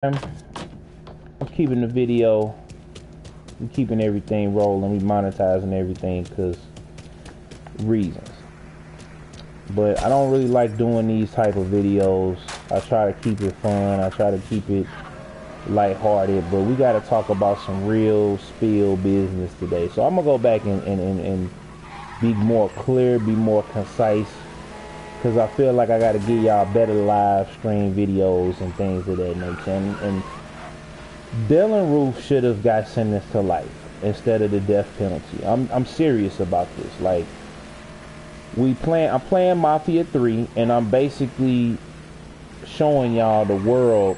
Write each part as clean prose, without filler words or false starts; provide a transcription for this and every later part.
I'm keeping the video, we keeping everything rolling, we monetizing everything because reasons. But I don't really like doing these type of videos. I try to keep it fun, I try to keep it lighthearted, but we got to talk about some real spill business today. So I'm gonna go back and be more clear, be more concise, because I feel like I got to give y'all better live stream videos and things of that nature. And Dylann Roof should have got sentenced to life instead of the death penalty. I'm serious about this. Like, I'm playing Mafia 3, and I'm basically showing y'all the world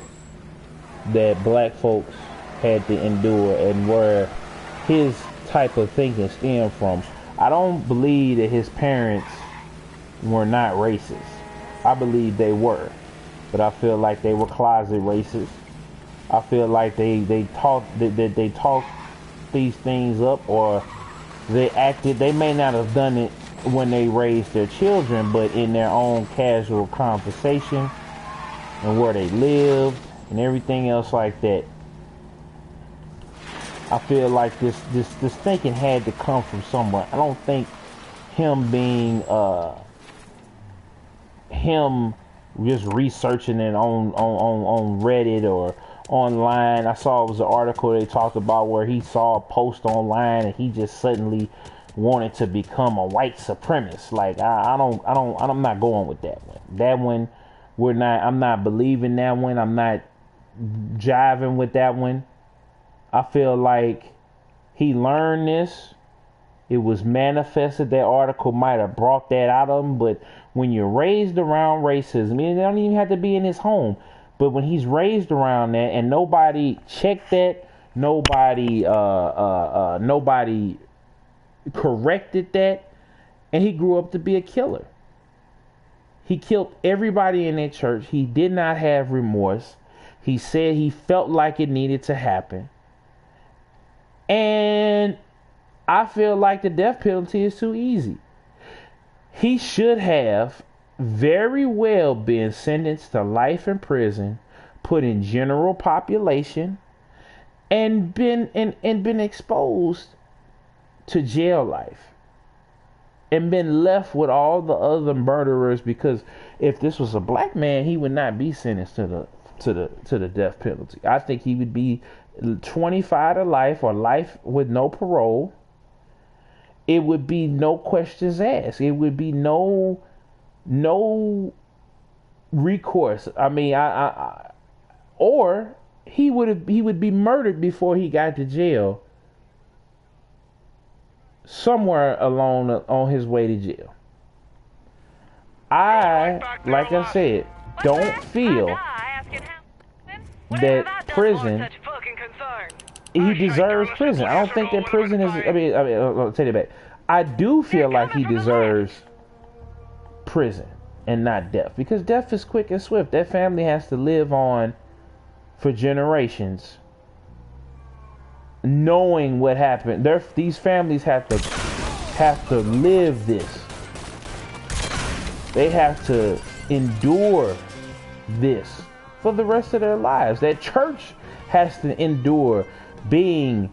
that black folks had to endure and where his type of thinking stemmed from. I don't believe that his parents were not racist. I believe they were, but I feel like they were closet racist. I feel like they talked these things up, or they may not have done it when they raised their children, but in their own casual conversation and where they lived and everything else like that. I feel like this thinking had to come from somewhere. I don't think him being him just researching it on Reddit or online. I saw it was an article they talked about where he saw a post online and he just suddenly wanted to become a white supremacist. Like I'm not going with that one. That one I'm not believing that one. I'm not jiving with that one. I feel like he learned this. It was manifested. That article might have brought that out of him, but when you're raised around racism, it don't even have to be in his home, but when he's raised around that and nobody checked that, nobody corrected that, and he grew up to be a killer. He killed everybody in that church. He did not have remorse. He said he felt like it needed to happen. And I feel like the death penalty is too easy. He should have very well been sentenced to life in prison, put in general population, and been exposed to jail life, and been left with all the other murderers. Because if this was a black man, he would not be sentenced to the death penalty. I think he would be 25 to life or life with no parole. It would be no questions asked. It would be no recourse. I mean, or he would be murdered before he got to jail, somewhere along on his way to jail. Like I said, don't feel that prison. He deserves prison. I don't think that prison is. I'll take it back. I do feel like he deserves prison and not death, because death is quick and swift. That family has to live on for generations, knowing what happened. These families have to live this. They have to endure this for the rest of their lives. That church has to endure living,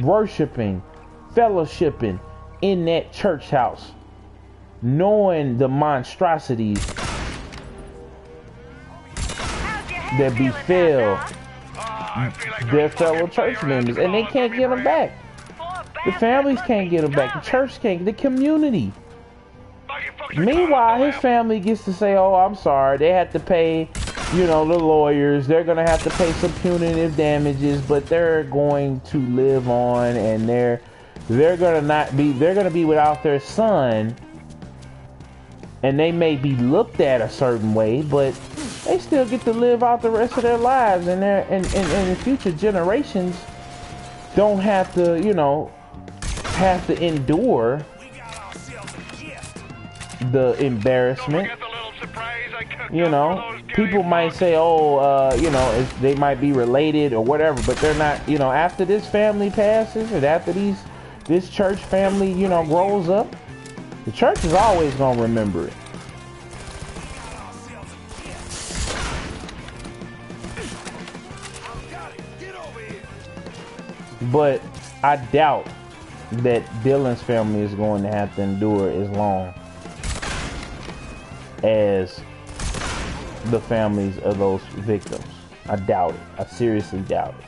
worshiping, fellowshipping in that church house, knowing the monstrosities that befell their fellow church members, and they can't get them back. The families can't get them back. The church can't. The community. Meanwhile, his family gets to say, "Oh, I'm sorry. They had to pay, the lawyers. They're gonna have to pay some punitive damages, but they're going to live on, and they're gonna be without their son, and they may be looked at a certain way, but they still get to live out the rest of their lives, and the future generations don't have to, endure the embarrassment." People might say, they might be related or whatever, but they're not. After this family passes, and after this church family, grows up, the church is always gonna remember it. But I doubt that Dylann's family is going to have to endure as long as the families of those victims. I doubt it. I seriously doubt it.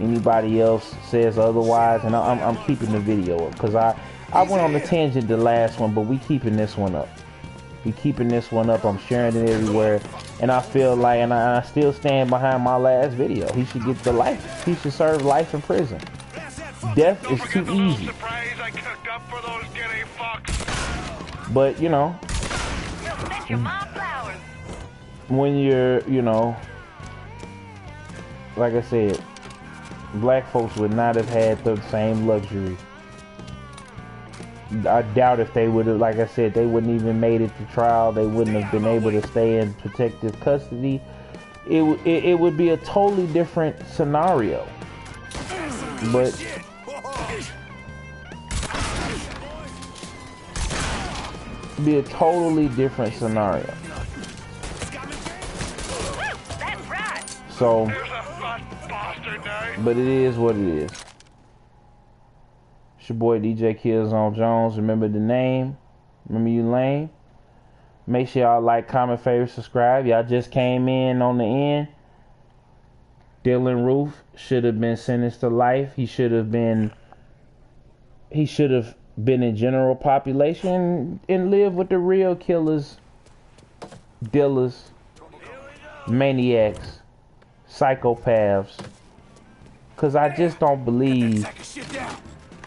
Anybody else says otherwise, and I'm keeping the video up, because I went on a tangent the last one, but we keeping this one up. We keeping this one up. I'm sharing it everywhere, and I feel like, and I still stand behind my last video. He should get the life. He should serve life in prison. Death is too easy. But you know, when you're, you know, like I said, black folks would not have had the same luxury. I doubt if they would have, like I said, they wouldn't even made it to trial. They wouldn't have been able to stay in protective custody. It would be a totally different scenario. But be a totally different scenario. So, but it is what it is. It's your boy DjKillzownJones. Remember the name. Remember you lame. Make sure y'all like, comment, favorite, subscribe. Y'all just came in on the end. Dylann Roof should have been sentenced to life. He should have been in general population and live with the real killers, dealers, maniacs, psychopaths. Cause I just don't believe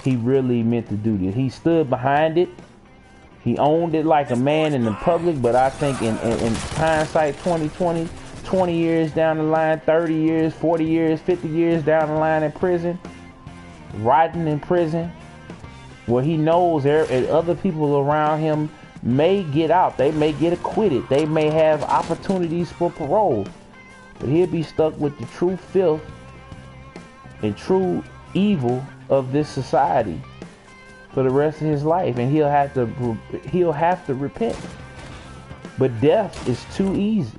he really meant to do this. He stood behind it. He owned it like a man in the public, but I think in hindsight 2020, 20 years down the line, 30 years, 40 years, 50 years down the line in prison, rotting in prison, where he knows other people around him may get out. They may get acquitted. They may have opportunities for parole. But he'll be stuck with the true filth and true evil of this society for the rest of his life. And he'll have to repent. But death is too easy.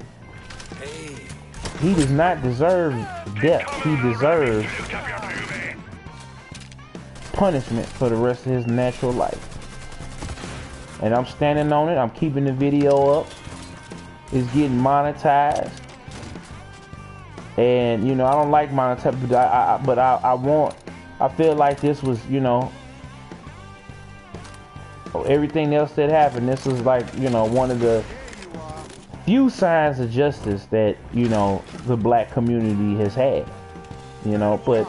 He does not deserve death. He deserves punishment for the rest of his natural life. And I'm standing on it. I'm keeping the video up. It's getting monetized. And you know, I don't like monetized, but I feel like this was, you know, everything else that happened, this was like, you know, one of the few signs of justice that, you know, the black community has had, you know. But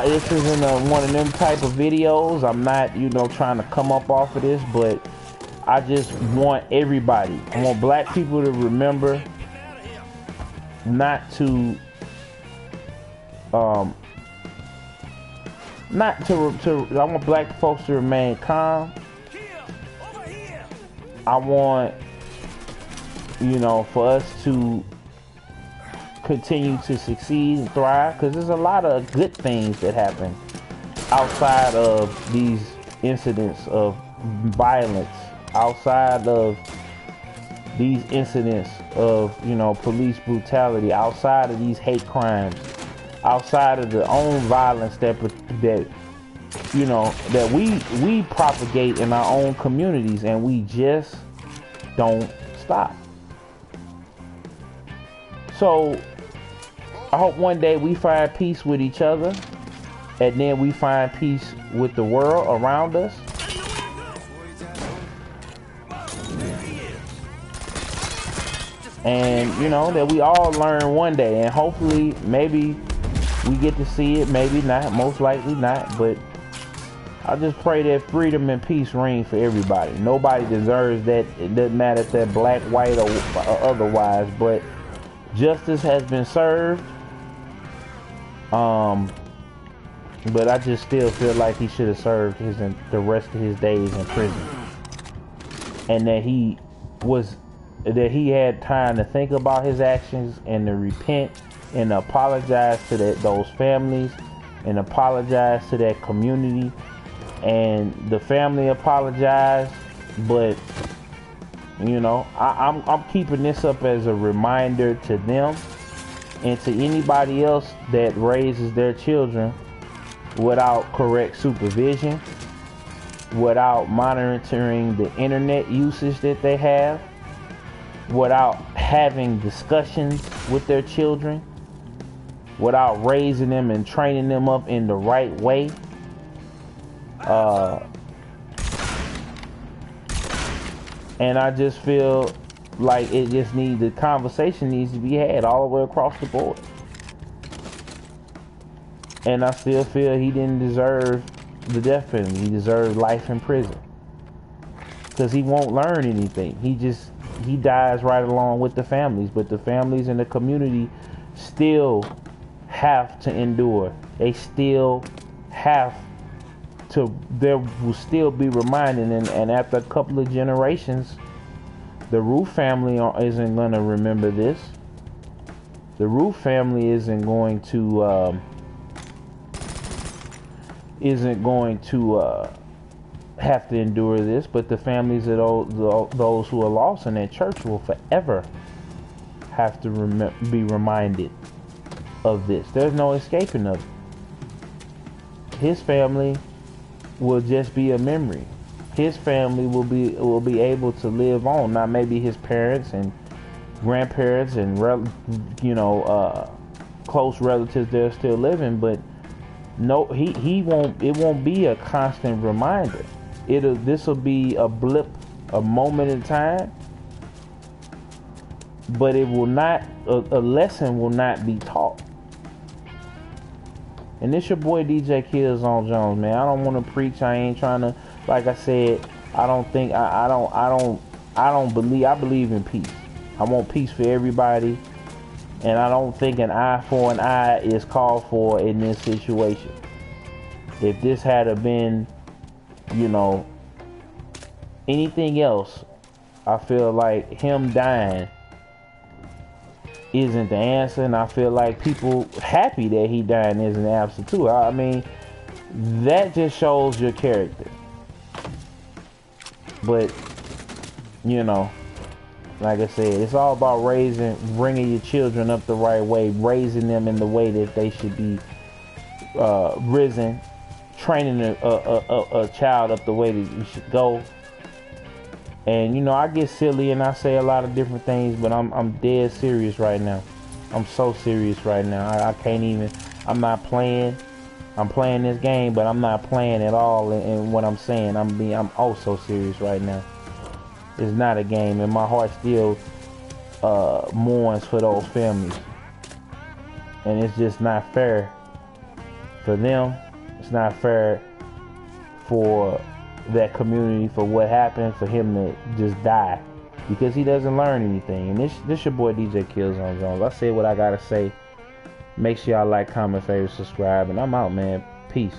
this isn't one of them type of videos. I'm not, you know, trying to come up off of this, but I just want everybody, I want black people to remember not to I want black folks to remain calm. I want, you know, for us to continue to succeed and thrive, because there's a lot of good things that happen outside of these incidents of violence, outside of these incidents of, you know, police brutality, outside of these hate crimes, outside of the own violence that you know, that we propagate in our own communities, and we just don't stop. So I hope one day we find peace with each other, and then we find peace with the world around us. And you know, that we all learn one day, and hopefully maybe we get to see it, maybe not, most likely not, but I just pray that freedom and peace reign for everybody. Nobody deserves that. It doesn't matter if they're black, white, or otherwise, but justice has been served. But I just still feel like he should have served the rest of his days in prison, and that he had time to think about his actions and to repent and apologize to those families and apologize to that community. And the family apologized, but you know, I'm keeping this up as a reminder to them And to anybody else that raises their children without correct supervision, without monitoring the internet usage that they have, without having discussions with their children, without raising them and training them up in the right way, and I just feel like the conversation needs to be had all the way across the board. And I still feel he didn't deserve the death penalty. He deserved life in prison, because he won't learn anything. He dies right along with the families, but the families in the community still have to endure. They still have to, there will still be reminding, and after a couple of generations, the Roof family isn't going to remember this. The Roof family isn't going to have to endure this, but the families of those who are lost in that church will forever have to be reminded of this. There's no escaping of it. His family will just be a memory. His family will be able to live on. Now, maybe his parents and grandparents and close relatives, they're still living, but no, he won't. It won't be a constant reminder. This will be a blip, a moment in time, but it will not. A lesson will not be taught. And this your boy DjKillzownJones, man. I don't want to preach. I ain't trying to. Like I said, I don't think. I don't believe. I believe in peace. I want peace for everybody. And I don't think an eye for an eye is called for in this situation. If this had been, anything else, I feel like him dying isn't the answer. And I feel like people happy that he dying isn't the answer too. I mean, that just shows your character. But, like I said, it's all about bringing your children up the right way, raising them in the way that they should be risen, training a child up the way that you should go. And I get silly and I say a lot of different things, but I'm dead serious right now. I'm so serious right now. I can't even. I'm not playing. I'm playing this game, but I'm not playing at all in what I'm saying. I'm oh so serious right now. It's not a game, and my heart still mourns for those families. And it's just not fair for them. It's not fair for that community, for what happened, for him to just die because he doesn't learn anything. And this your boy DjKillzownJones. I said what I gotta say. Make sure y'all like, comment, favorite, subscribe, and I'm out, man. Peace.